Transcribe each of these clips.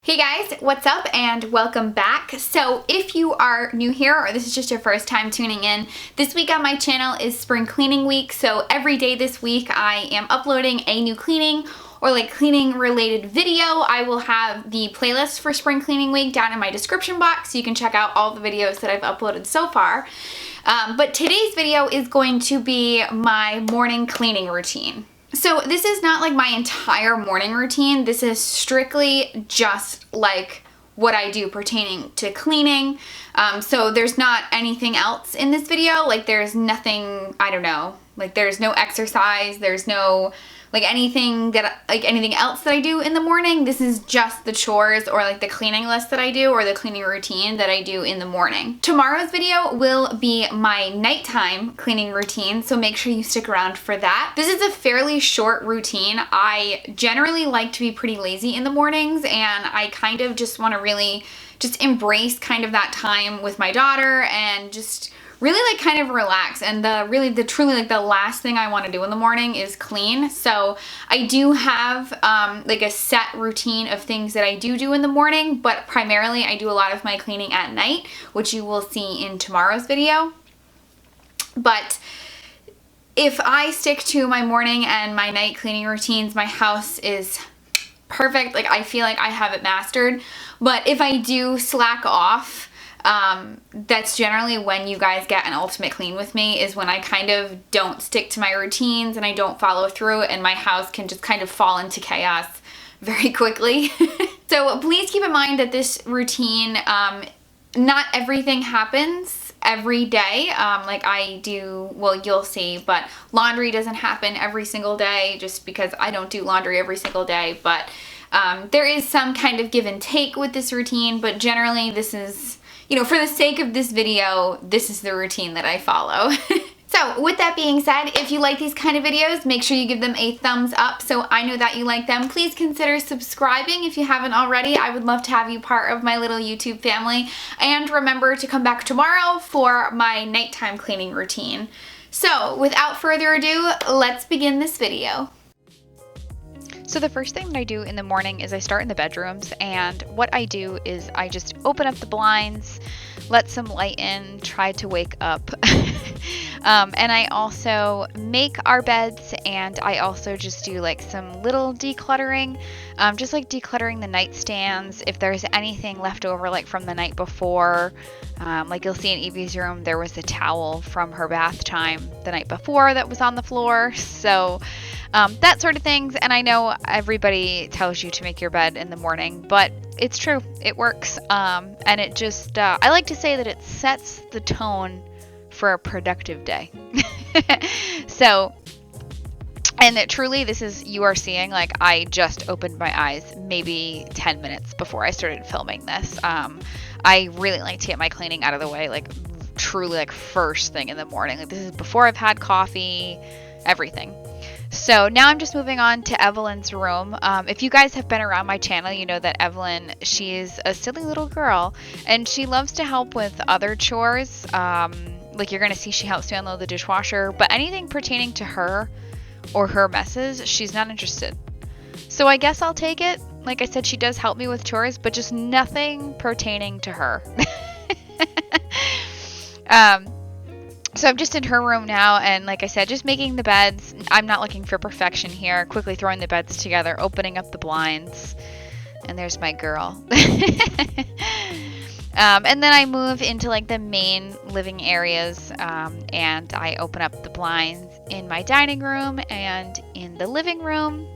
Hey guys, what's up and welcome back. So if you are new here or this is just your first time tuning in, this week on my channel is spring cleaning week. So every day this week I am uploading a new cleaning or like cleaning related video. I will have the playlist for spring cleaning week down in my description box so you can check out all the videos that I've uploaded so far. But today's video is going to be my morning cleaning routine. So this is not like my entire morning routine. This is strictly just like what I do pertaining to cleaning. So there's not anything else in this video. Like there's nothing, I don't know, like there's no exercise, there's no like anything else that I do in the morning. This is just the chores or like the cleaning list that I do or the cleaning routine that I do in the morning. Tomorrow's video will be my nighttime cleaning routine, so make sure you stick around for that. This is a fairly short routine. I generally like to be pretty lazy in the mornings, and I kind of just want to really just embrace kind of that time with my daughter and just really like kind of relax. And truly like the last thing I want to do in the morning is clean. So I do have like a set routine of things that I do in the morning, but primarily I do a lot of my cleaning at night, which you will see in tomorrow's video. But if I stick to my morning and my night cleaning routines, my house is perfect. Like I feel like I have it mastered. But if I do slack off, that's generally when you guys get an ultimate clean with me, is when I kind of don't stick to my routines and I don't follow through, and my house can just kind of fall into chaos very quickly. So please keep in mind that this routine, not everything happens every day. Like I do, well, you'll see, but laundry doesn't happen every single day just because I don't do laundry every single day. But there is some kind of give and take with this routine, but generally this is, you know, for the sake of this video, this is the routine that I follow. So with that being said, if you like these kind of videos, make sure you give them a thumbs up so I know that you like them. Please consider subscribing if you haven't already. I would love to have you part of my little YouTube family. And remember to come back tomorrow for my nighttime cleaning routine. So without further ado, let's begin this video. So the first thing that I do in the morning is I start in the bedrooms, and what I do is I just open up the blinds, let some light in, try to wake up. And I also make our beds, and I also just do like some little decluttering, just like decluttering the nightstands. If there's anything left over like from the night before, like you'll see in Evie's room, there was a towel from her bath time the night before that was on the floor. So that sort of things. And I know everybody tells you to make your bed in the morning, but it's true. It works. And it just, I like to say that it sets the tone for a productive day. So, and that truly, this is, you are seeing, like, I just opened my eyes maybe 10 minutes before I started filming this. I really like to get my cleaning out of the way, like truly like first thing in the morning. Like this is before I've had coffee, everything. So now I'm just moving on to Evelyn's room. If you guys have been around my channel, you know that Evelyn, she's a silly little girl and she loves to help with other chores. Like you're going to see she helps me unload the dishwasher, but anything pertaining to her or her messes, she's not interested. So I guess I'll take it. Like I said, she does help me with chores, but just nothing pertaining to her. So I'm just in her room now, and like I said, just making the beds. I'm not looking for perfection here. Quickly throwing the beds together, opening up the blinds, and there's my girl. And then I move into like the main living areas, and I open up the blinds in my dining room and in the living room.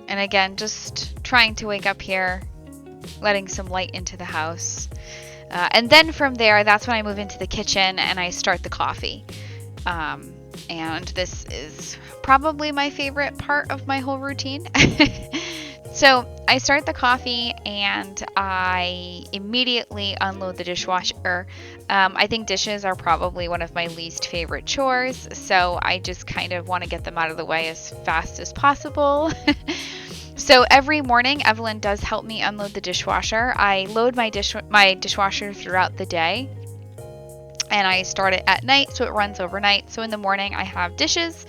And again, just trying to wake up here, letting some light into the house. And then from there, that's when I move into the kitchen and I start the coffee. And this is probably my favorite part of my whole routine. So I start the coffee and I immediately unload the dishwasher. I think dishes are probably one of my least favorite chores, so I just kind of want to get them out of the way as fast as possible. So every morning, Evelyn does help me unload the dishwasher. I load my dishwasher throughout the day. and I start it at night, so it runs overnight. So in the morning I have dishes.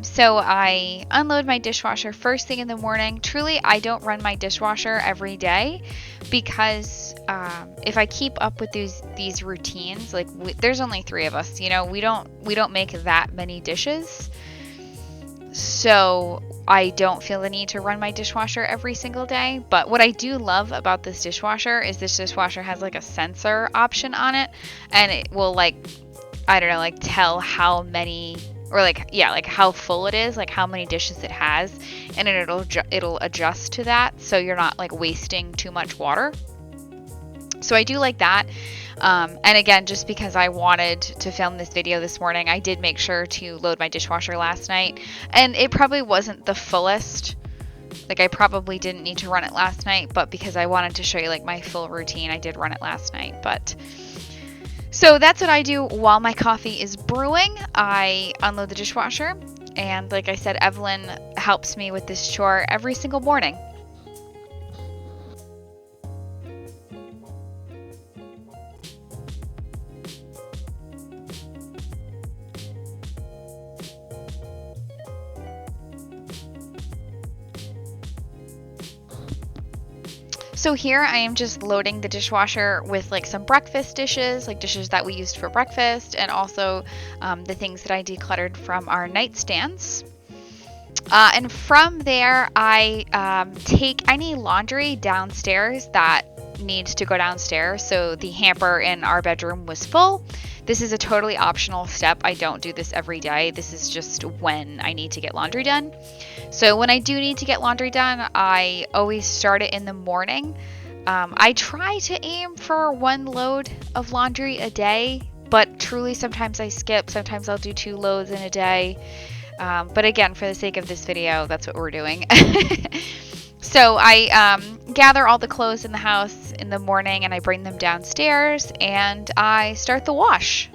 So I unload my dishwasher first thing in the morning. Truly, I don't run my dishwasher every day because if I keep up with these routines, like there's only 3 of us, you know, we don't make that many dishes. So I don't feel the need to run my dishwasher every single day. But what I do love about this dishwasher is this dishwasher has like a sensor option on it, and it will like, I don't know, like tell how many, or like, yeah, like how full it is, like how many dishes it has, and it'll adjust to that, so you're not like wasting too much water. So I do like that. And again, just because I wanted to film this video this morning, I did make sure to load my dishwasher last night. And it probably wasn't the fullest. Like, I probably didn't need to run it last night, but because I wanted to show you like my full routine, I did run it last night. But so that's what I do while my coffee is brewing. I unload the dishwasher, and like I said, Evelyn helps me with this chore every single morning. So here I am just loading the dishwasher with like some breakfast dishes, like dishes that we used for breakfast, and also the things that I decluttered from our nightstands. And from there, I take any laundry downstairs that needs to go downstairs. So the hamper in our bedroom was full. This is a totally optional step. I don't do this every day. This is just when I need to get laundry done. So when I do need to get laundry done, I always start it in the morning. I try to aim for 1 load of laundry a day, but truly sometimes I skip. Sometimes I'll do 2 loads in a day. But again, for the sake of this video, that's what we're doing. So I gather all the clothes in the house in the morning, and I bring them downstairs, and I start the wash.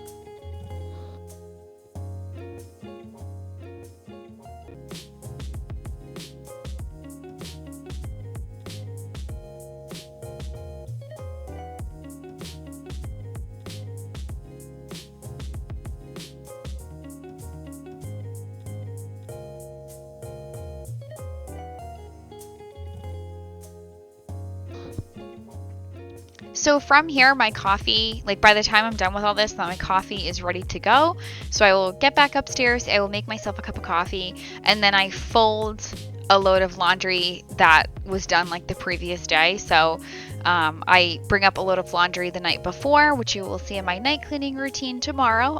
So from here, my coffee, like by the time I'm done with all this, my coffee is ready to go. So I will get back upstairs, I will make myself a cup of coffee, and then I fold a load of laundry that was done like the previous day. So I bring up a load of laundry the night before, which you will see in my night cleaning routine tomorrow.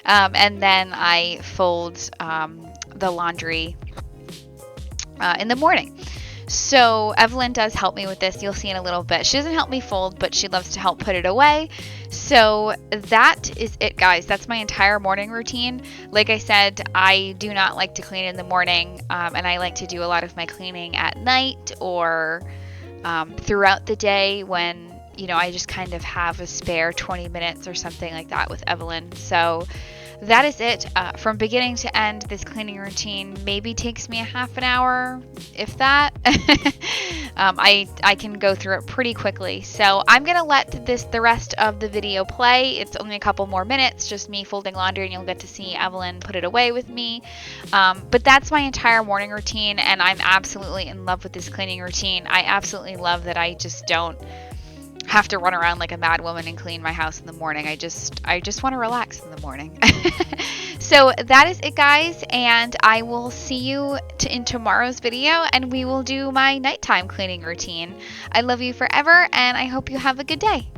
And then I fold the laundry in the morning. So Evelyn does help me with this. You'll see in a little bit. She doesn't help me fold, but she loves to help put it away. So that is it, guys. That's my entire morning routine. Like I said, I do not like to clean in the morning, and I like to do a lot of my cleaning at night or throughout the day when, you know, I just kind of have a spare 20 minutes or something like that with Evelyn. So that is it. From beginning to end, this cleaning routine maybe takes me a half an hour, if that. I can go through it pretty quickly. So I'm going to let the rest of the video play. It's only a couple more minutes, just me folding laundry, and you'll get to see Evelyn put it away with me. But that's my entire morning routine, and I'm absolutely in love with this cleaning routine. I absolutely love that I just don't have to run around like a mad woman and clean my house in the morning. I just want to relax in the morning. So that is it, guys, and I will see you in tomorrow's video, and we will do my nighttime cleaning routine. I love you forever, and I hope you have a good day.